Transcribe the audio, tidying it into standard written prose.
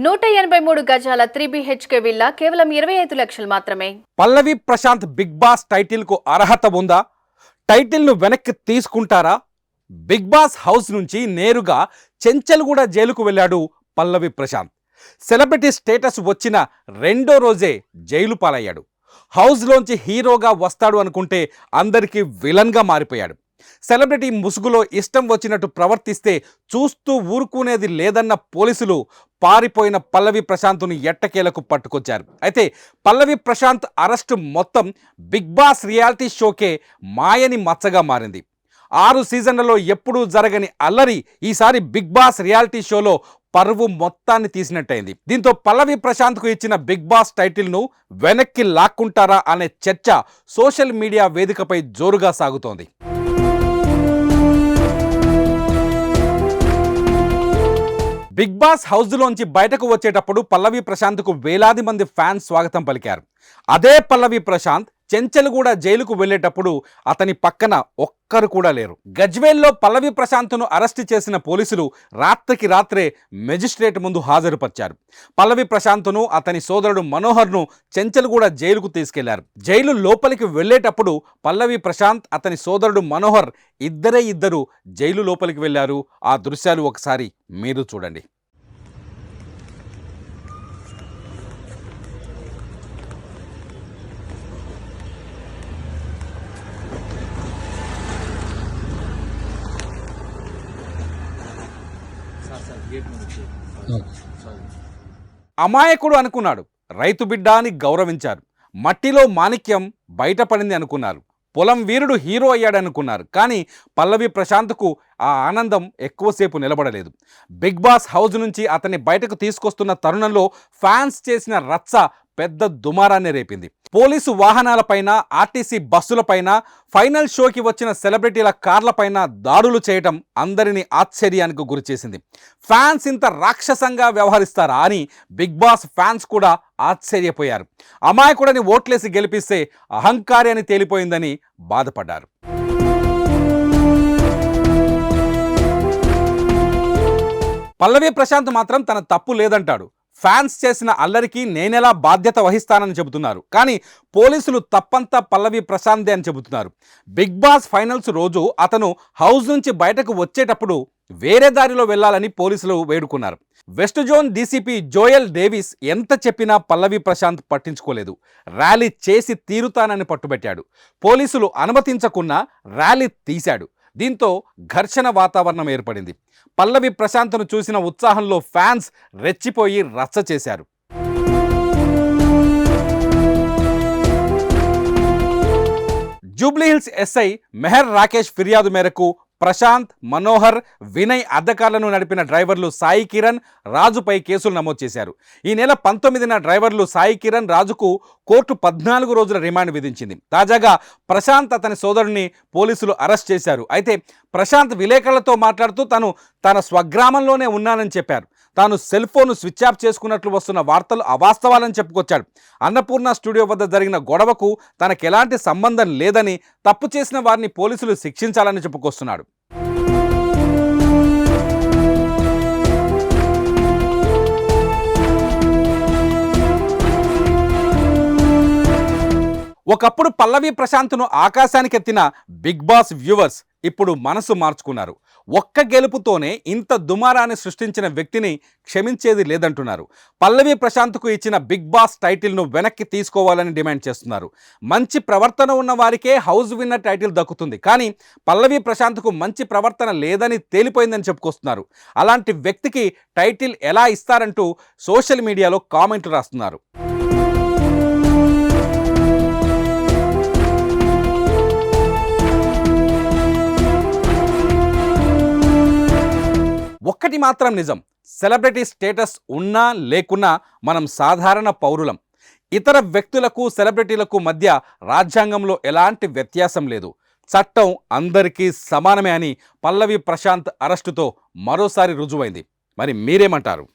183 గజాల 3BHK villa కేవలం 25 లక్షలు మాత్రమే. పల్లవి ప్రశాంత్ బిగ్ బాస్ టైటిల్ కు అర్హత ఉందా? టైటిల్ ను వెనక్కి తీసుకుంటారా? బిగ్ బాస్ హౌస్ నుంచి నేరుగా చెంచల్గూడ జైలుకు వెళ్ళాడు పల్లవి ప్రశాంత్. సెలబ్రిటీ స్టేటస్ వచ్చిన రెండో రోజే జైలు పాలయ్యాడు. హౌస్లోంచి హీరోగా వస్తాడు అనుకుంటే అందరికీ విలన్గా మారిపోయాడు. సెలబ్రిటీ ముసుగులో ఇష్టం వచ్చినట్టు ప్రవర్తిస్తే చూస్తూ ఊరుకునేది లేదన్న పోలీసులు పారిపోయిన పల్లవి ప్రశాంత్ను ఎట్టకేలకు పట్టుకొచ్చారు. అయితే పల్లవి ప్రశాంత్ అరెస్టు మొత్తం బిగ్ బాస్ రియాలిటీ షోకే మాయని మచ్చగా మారింది. 6 సీజన్లలో ఎప్పుడూ జరగని అల్లరి ఈసారి బిగ్ బాస్ రియాలిటీ షోలో పరువు మొత్తాన్ని తీసినట్టయింది. దీంతో పల్లవి ప్రశాంత్కు ఇచ్చిన బిగ్ బాస్ టైటిల్ను వెనక్కి లాక్కుంటారా అనే చర్చ సోషల్ మీడియా వేదికపై జోరుగా సాగుతోంది. బిగ్ బాస్ హౌస్లోంచి బయటకు వచ్చేటప్పుడు పల్లవి ప్రశాంత్కు వేలాది మంది ఫ్యాన్స్ స్వాగతం పలికారు. అదే పల్లవి ప్రశాంత్ చెంచల్గూడ జైలుకు వెళ్ళేటప్పుడు అతని పక్కన ఒక్కరు కూడా లేరు. గజ్వేల్లో పల్లవి ప్రశాంత్ను అరెస్టు చేసిన పోలీసులు రాత్రికి రాత్రే మెజిస్ట్రేట్ ముందు హాజరుపరిచారు. పల్లవి ప్రశాంత్ను అతని సోదరుడు మనోహర్ను చెంచల్గూడ జైలుకు తీసుకెళ్లారు. జైలు లోపలికి వెళ్ళేటప్పుడు పల్లవి ప్రశాంత్ అతని సోదరుడు మనోహర్ ఇద్దరు జైలు లోపలికి వెళ్ళారు. ఆ దృశ్యాలు ఒకసారి మీరు చూడండి. అమాయకుడు అనుకున్నాడు, రైతు బిడ్డ అని గౌరవించారు. మట్టిలో మాణిక్యం బయటపడింది అనుకున్నారు. పొలం వీరుడు హీరో అయ్యాడనుకున్నారు. కానీ పల్లవి ప్రశాంత్కు ఆ ఆనందం ఎక్కువసేపు నిలబడలేదు. బిగ్ బాస్ హౌస్ నుంచి అతన్ని బయటకు తీసుకొస్తున్న తరుణంలో ఫ్యాన్స్ చేసిన రచ్చ పెద్ద దుమారాన్ని రేపింది. పోలీసు వాహనాలపైన, ఆర్టీసీ బస్సులపైన, ఫైనల్ షోకి వచ్చిన సెలబ్రిటీల కార్లపైన దాడులు చేయటం అందరినీ ఆశ్చర్యానికి గురిచేసింది. ఫ్యాన్స్ ఇంత రాక్షసంగా వ్యవహరిస్తారా అని బిగ్ బాస్ ఫ్యాన్స్ కూడా ఆశ్చర్యపోయారు. అమాయకుడని ఓట్లేసి గెలిపిస్తే అహంకారి అని తేలిపోయిందని బాధపడ్డారు. పల్లవి ప్రశాంత్ మాత్రం తన తప్పు లేదంటాడు. ఫ్యాన్స్ చేసిన అల్లరికి నేనెలా బాధ్యత వహిస్తానని చెబుతున్నారు. కానీ పోలీసులు తప్పంతా పల్లవి ప్రశాంత్దే అని చెబుతున్నారు. బిగ్ బాస్ ఫైనల్స్ రోజు అతను హౌస్ నుంచి బయటకు వచ్చేటప్పుడు వేరే దారిలో వెళ్లాలని పోలీసులు వేడుకున్నారు. West zone DCP Joel Davis ఎంత చెప్పినా పల్లవి ప్రశాంత్ పట్టించుకోలేదు. ర్యాలీ చేసి తీరుతానని పట్టుబట్టాడు. పోలీసులు అనుమతించకున్నా ర్యాలీ తీశాడు. దీంతో ఘర్షణ వాతావరణం ఏర్పడింది. పల్లవి ప్రశాంత్ను చూసిన ఉత్సాహంలో ఫ్యాన్స్ రెచ్చిపోయి రచ్చ చేశారు. జూబ్లీహిల్స్ ఎస్ఐ మెహర్ రాకేష్ ఫిర్యాదు మేరకు ప్రశాంత్, మనోహర్, వినయ్ అద్దెకార్లను నడిపిన డ్రైవర్లు సాయి కిరణ్, రాజుపై కేసులు నమోదు చేశారు. ఈ నెల 19న డ్రైవర్లు సాయి కిరణ్, రాజుకు కోర్టు 14 రోజుల రిమాండ్ విధించింది. తాజాగా ప్రశాంత్ అతని సోదరుని పోలీసులు అరెస్ట్ చేశారు. అయితే ప్రశాంత్ విలేకరులతో మాట్లాడుతూ తన స్వగ్రామంలోనే ఉన్నానని చెప్పారు. తాను సెల్ ఫోన్ స్విచ్ ఆఫ్ చేసుకున్నట్లు వస్తున్న వార్తలు అవాస్తవాలని చెప్పుకొచ్చాడు. అన్నపూర్ణ స్టూడియో వద్ద జరిగిన గొడవకు తనకెలాంటి సంబంధం లేదని, తప్పు చేసిన వారిని పోలీసులు శిక్షించాలని చెప్పుకొస్తున్నాడు. ఒకప్పుడు పల్లవి ప్రశాంత్ను ఆకాశానికెత్తిన బిగ్ బాస్ వ్యూవర్స్ ఇప్పుడు మనసు మార్చుకున్నారు. ఒక్క గెలుపుతోనే ఇంత దుమారాన్ని సృష్టించిన వ్యక్తిని క్షమించేది లేదంటున్నారు. పల్లవి ప్రశాంత్కు ఇచ్చిన బిగ్ బాస్ టైటిల్ను వెనక్కి తీసుకోవాలని డిమాండ్ చేస్తున్నారు. మంచి ప్రవర్తన ఉన్న వారికే హౌస్ విన్నర్ టైటిల్ దక్కుతుంది. కానీ పల్లవి ప్రశాంత్కు మంచి ప్రవర్తన లేదని తేలిపోయిందని చెప్పుకొస్తున్నారు. అలాంటి వ్యక్తికి టైటిల్ ఎలా ఇస్తారంటూ సోషల్ మీడియాలో కామెంట్లు రాస్తున్నారు. ఒక్కటి మాత్రం నిజం, సెలబ్రిటీ స్టేటస్ ఉన్నా లేకున్నా మనం సాధారణ పౌరులం. ఇతర వ్యక్తులకు, సెలబ్రిటీలకు మధ్య రాజ్యాంగంలో ఎలాంటి వ్యత్యాసం లేదు. చట్టం అందరికీ సమానమే అని పల్లవి ప్రశాంత్ అరెస్టుతో మరోసారి రుజువైంది. మరి మీరేమంటారు?